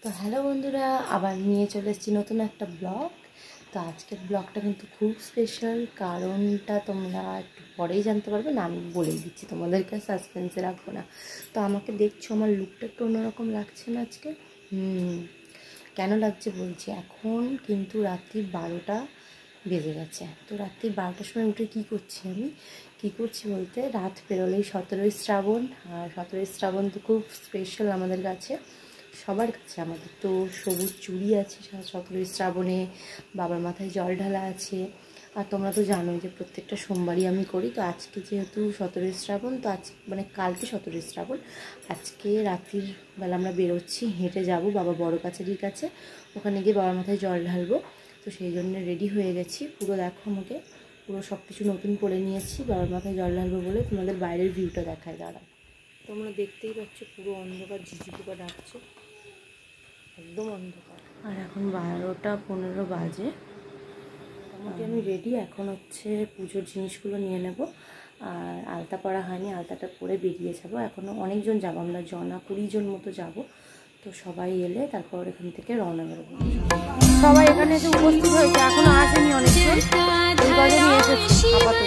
তো হ্যালো বন্ধুরা, আবার নিয়ে চলে এসেছি নতুন একটা ব্লগ। তো আজকের ব্লগটা কিন্তু খুব স্পেশাল, কারণটা তোমরা একটু পরেই জানতে পারবে, না আমি বলেই দিচ্ছি, তোমাদেরকে সাসপেন্সে রাখবো না। তো আমাকে দেখছো, আমার লুকটা একটু অন্যরকম লাগছে না আজকে? কেন লাগছে বলছি। এখন কিন্তু রাত্রি 12টা বেজে গেছে। তো রাত্রি 12টার সময় উঠে কী করছি বলতে, রাত পেরোলেই 17ই শ্রাবণ। আর 17ই শ্রাবণ তো খুব স্পেশাল আমাদের কাছে, সবার কাছে। আমাদের তো সবুজ চুড়ি আছে 17ই শ্রাবণে, বাবার মাথায় জল ঢালা আছে। আর তোমরা তো জানোই যে প্রত্যেকটা সোমবারই আমি করি। তো আজকে যেহেতু 17ই শ্রাবণ, তো আজ মানে কালকে 17ই শ্রাবণ, আজকে রাত্রির বেলা আমরা বেরোচ্ছি, হেঁটে যাব বাবা বড় কাছারির কাছে, ওখানে গিয়ে বাবার মাথায় জল ঢালবো। তো সেই জন্য রেডি হয়ে গেছি পুরো। দেখো আমাকে পুরো সব কিছু নতুন করে নিয়েছি বাবার মাথায় জল ঢালবো বলে। তোমাদের বাইরের ভিউটা দেখায় দাঁড়া। তোমরা দেখতেই পাচ্ছ পুরো অন্ধকার, ঝিঝি পোকা ডাকছে, একদম অন্ধকার। আর এখন 12টা 15 বাজে। মোটামুটি আমি রেডি। এখন হচ্ছে পুজোর জিনিসগুলো নিয়ে নেব। আর আলতা পরা হয়নি, আলতাটা পরে বেরিয়ে যাব। এখনও অনেকজন যাবো, আমরা 20 জন মতো যাব। তো সবাই এলে তারপর এখান থেকে রওনা বেরোবো। সবাই এখানে এসে উপস্থিত হয়েছে, এখনো আসেনি অনেকজন, এই কজনই এসেছে আপাতত।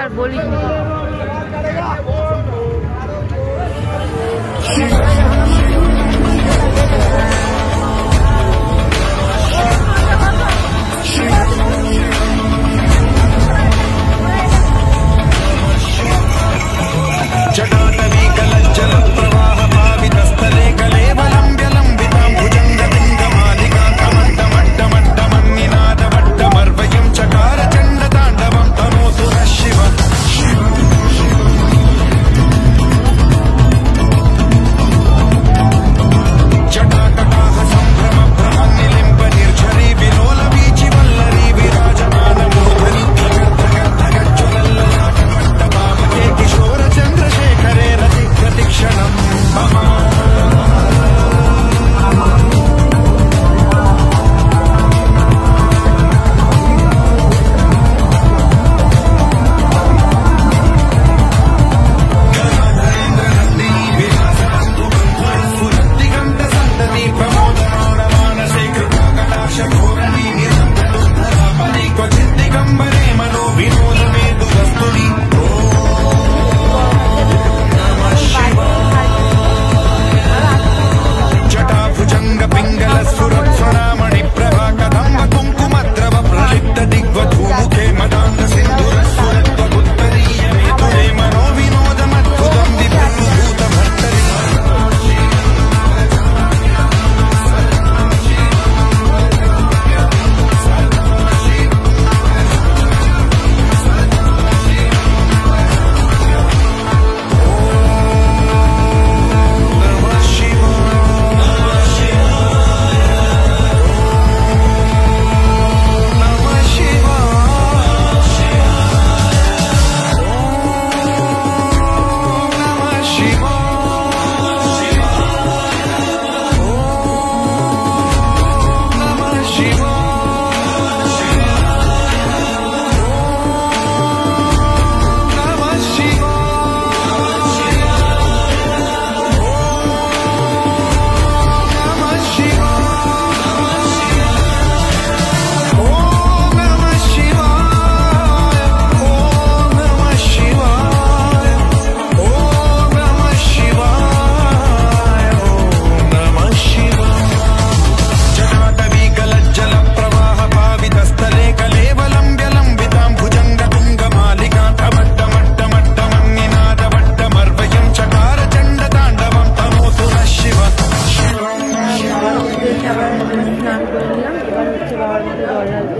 আর বলিস না। Shiva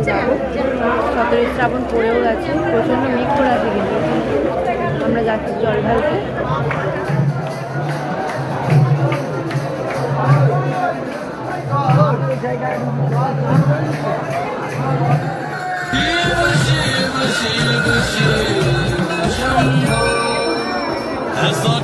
যাবো। 17 শ্রাবণ পড়েও গেছে, প্রচণ্ড মেঘ করে আছে কিন্তু আমরা যাচ্ছি জল ঢালতে। As long